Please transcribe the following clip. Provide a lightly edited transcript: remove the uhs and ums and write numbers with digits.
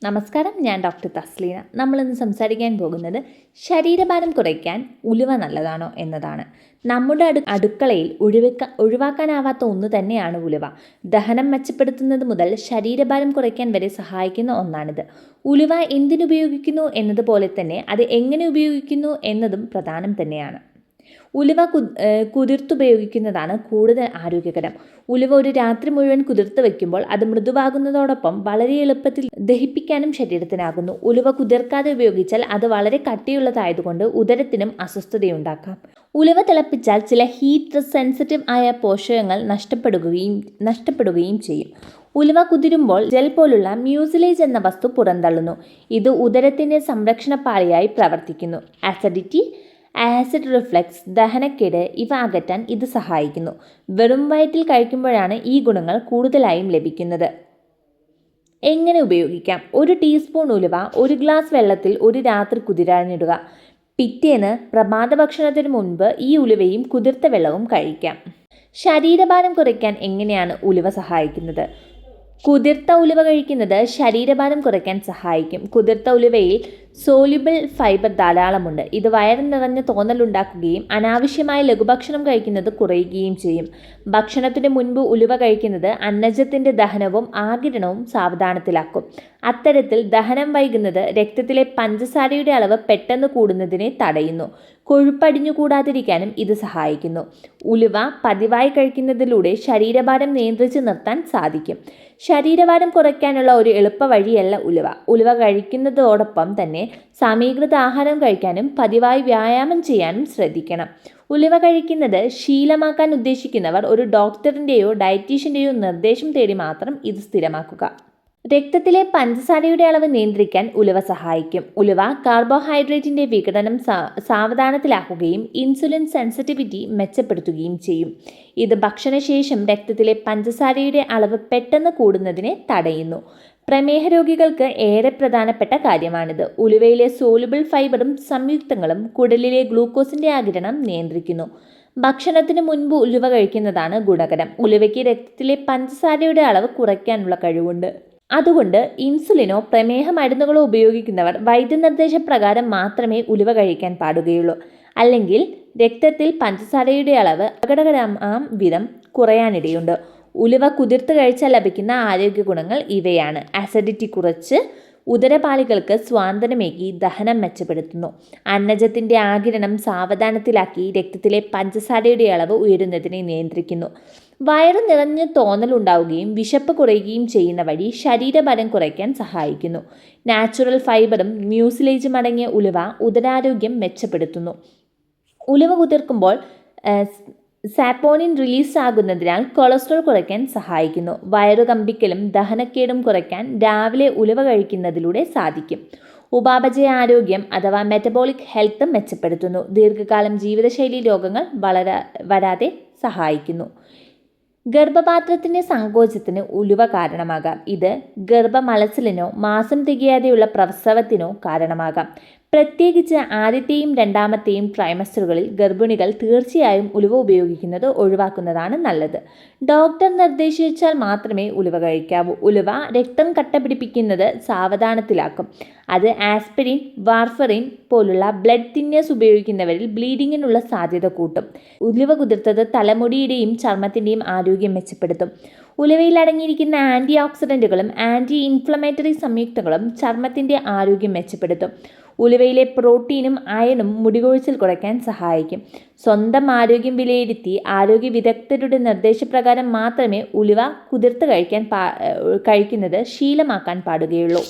നമസ്കാരം, ഞാൻ ഡോക്ടർ തസ്ലീന. നമ്മളിന്ന് സംസാരിക്കാൻ പോകുന്നത് ശരീരഭാരം കുറയ്ക്കാൻ ഉലുവ നല്ലതാണോ എന്നതാണ്. നമ്മുടെ അടുക്കളയിൽ ഒഴിവാക്കാനാവാത്ത ഒന്ന് തന്നെയാണ് ഉലുവ. ദഹനം മെച്ചപ്പെടുത്തുന്നത് മുതൽ ശരീരഭാരം കുറയ്ക്കാൻ വരെ സഹായിക്കുന്ന ഒന്നാണിത്. ഉലുവ എന്തിനുപയോഗിക്കുന്നു എന്നതുപോലെ തന്നെ അത് എങ്ങനെ ഉപയോഗിക്കുന്നു എന്നതും പ്രധാനം തന്നെയാണ്. ഉലുവ കുതിർത്തുപയോഗിക്കുന്നതാണ് കൂടുതൽ ആരോഗ്യകരം. ഉലുവ ഒരു രാത്രി മുഴുവൻ കുതിർത്ത് വയ്ക്കുമ്പോൾ അത് മൃദുവാകുന്നതോടൊപ്പം വളരെ എളുപ്പത്തിൽ ദഹിപ്പിക്കാനും ശരീരത്തിനാകുന്നു. ഉലുവ കുതിർക്കാതെ ഉപയോഗിച്ചാൽ അത് വളരെ കട്ടിയുള്ളതായതുകൊണ്ട് ഉദരത്തിനും അസ്വസ്ഥതയുണ്ടാക്കാം. ഉലുവ തിളപ്പിച്ചാൽ ചില ഹീറ്റ് സെൻസിറ്റീവ് ആയ പോഷകങ്ങൾ നഷ്ടപ്പെടുകയും ചെയ്യും. ഉലുവ കുതിരുമ്പോൾ ജെൽ പോലുള്ള മ്യൂസിലേജ് എന്ന വസ്തു പുറന്തള്ളുന്നു. ഇത് ഉദരത്തിൻ്റെ സംരക്ഷണ പാളിയായി പ്രവർത്തിക്കുന്നു. ആസിഡ് റിഫ്ലക്സ്, ദഹനക്കേട് ഇവ അകറ്റാൻ ഇത് സഹായിക്കുന്നു. വെറും വയറ്റിൽ കഴിക്കുമ്പോഴാണ് ഈ ഗുണങ്ങൾ കൂടുതലായും ലഭിക്കുന്നത്. എങ്ങനെ ഉപയോഗിക്കാം? 1 ടീസ്പൂൺ ഉലുവ 1 ഗ്ലാസ് വെള്ളത്തിൽ ഒരു രാത്രി കുതിരാനിടുക. പിറ്റേന്ന് പ്രഭാത ഭക്ഷണത്തിന് മുൻപ് ഈ ഉലുവയും കുതിർത്ത വെള്ളവും കഴിക്കാം. ശരീരഭാരം കുറയ്ക്കാൻ എങ്ങനെയാണ് ഉലുവ സഹായിക്കുന്നത്? കുതിർത്ത ഉലുവ കഴിക്കുന്നത് ശരീരഭാരം കുറയ്ക്കാൻ സഹായിക്കും. കുതിർത്ത ഉലുവയിൽ സോല്യുബിൾ ഫൈബർ ധാരാളമുണ്ട്. ഇത് വയറ് നിറഞ്ഞ തോന്നലുണ്ടാക്കുകയും അനാവശ്യമായ ലഘുഭക്ഷണം കഴിക്കുന്നത് കുറയുകയും ചെയ്യും. ഭക്ഷണത്തിന് മുൻപ് ഉലുവ കഴിക്കുന്നത് അന്നജത്തിൻ്റെ ദഹനവും ആഗിരണവും സാവധാനത്തിലാക്കും. അത്തരത്തിൽ ദഹനം വൈകുന്നത് രക്തത്തിലെ പഞ്ചസാരയുടെ അളവ് പെട്ടെന്ന് കൂടുന്നതിനെ തടയുന്നു. കൊഴുപ്പടിഞ്ഞുകൂടാതിരിക്കാനും ഇത് സഹായിക്കുന്നു. ഉലുവ പതിവായി കഴിക്കുന്നതിലൂടെ ശരീരഭാരം നിയന്ത്രിച്ച് നിർത്താൻ സാധിക്കും. ശരീരഭാരം കുറയ്ക്കാനുള്ള ഒരു എളുപ്പ വഴിയല്ല ഉലുവ. ഉലുവ കഴിക്കുന്നതോടൊപ്പം തന്നെ സമീകൃത ആഹാരം കഴിക്കാനും പതിവായി വ്യായാമം ചെയ്യാനും ശ്രദ്ധിക്കണം. ഉലുവ കഴിക്കുന്നത് ശീലമാക്കാൻ ഉദ്ദേശിക്കുന്നവർ ഒരു ഡോക്ടറിൻ്റെയോ ഡയറ്റീഷ്യൻ്റെയോ നിർദ്ദേശം തേടി മാത്രം ഇത് സ്ഥിരമാക്കുക. രക്തത്തിലെ പഞ്ചസാരയുടെ അളവ് നിയന്ത്രിക്കാൻ ഉലുവ സഹായിക്കും. ഉലുവ കാർബോഹൈഡ്രേറ്റിൻ്റെ വിഘടനം സാവധാനത്തിലാക്കുകയും ഇൻസുലിൻ സെൻസിറ്റിവിറ്റി മെച്ചപ്പെടുത്തുകയും ചെയ്യും. ഇത് ഭക്ഷണശേഷം രക്തത്തിലെ പഞ്ചസാരയുടെ അളവ് പെട്ടെന്ന് കൂടുന്നതിനെ തടയുന്നു. പ്രമേഹ രോഗികൾക്ക് ഏറെ പ്രധാനപ്പെട്ട കാര്യമാണിത്. ഉലുവയിലെ സോലുബിൾ ഫൈബറും സംയുക്തങ്ങളും കുടലിലെ ഗ്ലൂക്കോസിൻ്റെ ആഗിരണം നിയന്ത്രിക്കുന്നു. ഭക്ഷണത്തിന് മുൻപ് ഉലുവ കഴിക്കുന്നതാണ് ഗുണകരം. ഉലുവയ്ക്ക് രക്തത്തിലെ പഞ്ചസാരയുടെ അളവ് കുറയ്ക്കാനുള്ള കഴിവുണ്ട്. അതുകൊണ്ട് ഇൻസുലിനോ പ്രമേഹ മരുന്നുകളോ ഉപയോഗിക്കുന്നവർ വൈദ്യനിർദ്ദേശപ്രകാരം മാത്രമേ ഉലുവ കഴിക്കാൻ പാടുകയുള്ളൂ. അല്ലെങ്കിൽ രക്തത്തിൽ പഞ്ചസാരയുടെ അളവ് അപകടകരമാം വിധം കുറയാനിടയുണ്ട്. ഉലുവ കുതിർത്ത് കഴിച്ചാൽ ലഭിക്കുന്ന ആരോഗ്യ ഗുണങ്ങൾ ഇവയാണ്. അസിഡിറ്റി കുറച്ച് ഉദരപാളികൾക്ക് സ്വാന്തനമേകി ദഹനം മെച്ചപ്പെടുത്തുന്നു. അന്നജത്തിൻ്റെ ആഗിരണം സാവധാനത്തിലാക്കി രക്തത്തിലെ പഞ്ചസാരയുടെ അളവ് ഉയരുന്നതിനെ നിയന്ത്രിക്കുന്നു. വയറ് നിറഞ്ഞ് തോന്നലുണ്ടാവുകയും വിശപ്പ് കുറയുകയും ചെയ്യുന്ന വഴി ശരീരഭാരം കുറയ്ക്കാൻ സഹായിക്കുന്നു. നാച്ചുറൽ ഫൈബറും മ്യൂസിലേജും അടങ്ങിയ ഉലുവ ഉദരാരോഗ്യം മെച്ചപ്പെടുത്തുന്നു. ഉലുവ കുതിർക്കുമ്പോൾ സാപ്പോണിൻ റിലീസ് ആകുന്നതിനാൽ കൊളസ്ട്രോൾ കുറയ്ക്കാൻ സഹായിക്കുന്നു. വയറുകമ്പിക്കലും ദഹനക്കേടും കുറയ്ക്കാൻ രാവിലെ ഉലുവ കഴിക്കുന്നതിലൂടെ സാധിക്കും. ഉപാപചയ ആരോഗ്യം അഥവാ മെറ്റബോളിക് ഹെൽത്ത് മെച്ചപ്പെടുത്തുന്നു. ദീർഘകാലം ജീവിതശൈലി രോഗങ്ങൾ വരാതെ സഹായിക്കുന്നു. ഗർഭപാത്രത്തിൻ്റെ സങ്കോചത്തിന് ഉലുവ കാരണമാകാം. ഇത് ഗർഭമലച്ചിലിനോ മാസം തികയാതെയുള്ള പ്രസവത്തിനോ കാരണമാകാം. പ്രത്യേകിച്ച് ആദ്യത്തെയും രണ്ടാമത്തെയും ട്രൈമസ്റ്ററുകളിൽ ഗർഭിണികൾ തീർച്ചയായും ഉലുവ ഉപയോഗിക്കുന്നത് ഒഴിവാക്കുന്നതാണ് നല്ലത്. ഡോക്ടർ നിർദ്ദേശിച്ചാൽ മാത്രമേ ഉലുവ കഴിക്കാവൂ. ഉലുവ രക്തം കട്ടപിടിപ്പിക്കുന്നത് സാവധാനത്തിലാക്കും. അത് ആസ്പിരിൻ, വാർഫറിൻ പോലുള്ള ബ്ലഡ് തിന്നേഴ്സ് ഉപയോഗിക്കുന്നവരിൽ ബ്ലീഡിങ്ങിനുള്ള സാധ്യത കൂട്ടും. ഉലുവ കുതിർത്തത് തലമുടിയുടെയും ചർമ്മത്തിൻ്റെയും ആരോഗ്യം മെച്ചപ്പെടുത്തും. ഉലുവയിൽ അടങ്ങിയിരിക്കുന്ന ആൻറ്റി ഓക്സിഡൻറ്റുകളും ആൻറ്റി ഇൻഫ്ലമേറ്ററി സംയുക്തങ്ങളും ചർമ്മത്തിൻ്റെ ആരോഗ്യം മെച്ചപ്പെടുത്തും. ഉലുവയിലെ പ്രോട്ടീനും അയണും മുടികൊഴിച്ചിൽ കുറയ്ക്കാൻ സഹായിക്കും. സ്വന്തം ആരോഗ്യം വിലയിരുത്തി ആരോഗ്യ വിദഗ്ധരുടെ നിർദ്ദേശപ്രകാരം മാത്രമേ ഉലുവ കുതിർത്ത് കഴിക്കുന്നത് ശീലമാക്കാൻ പാടുകയുള്ളൂ.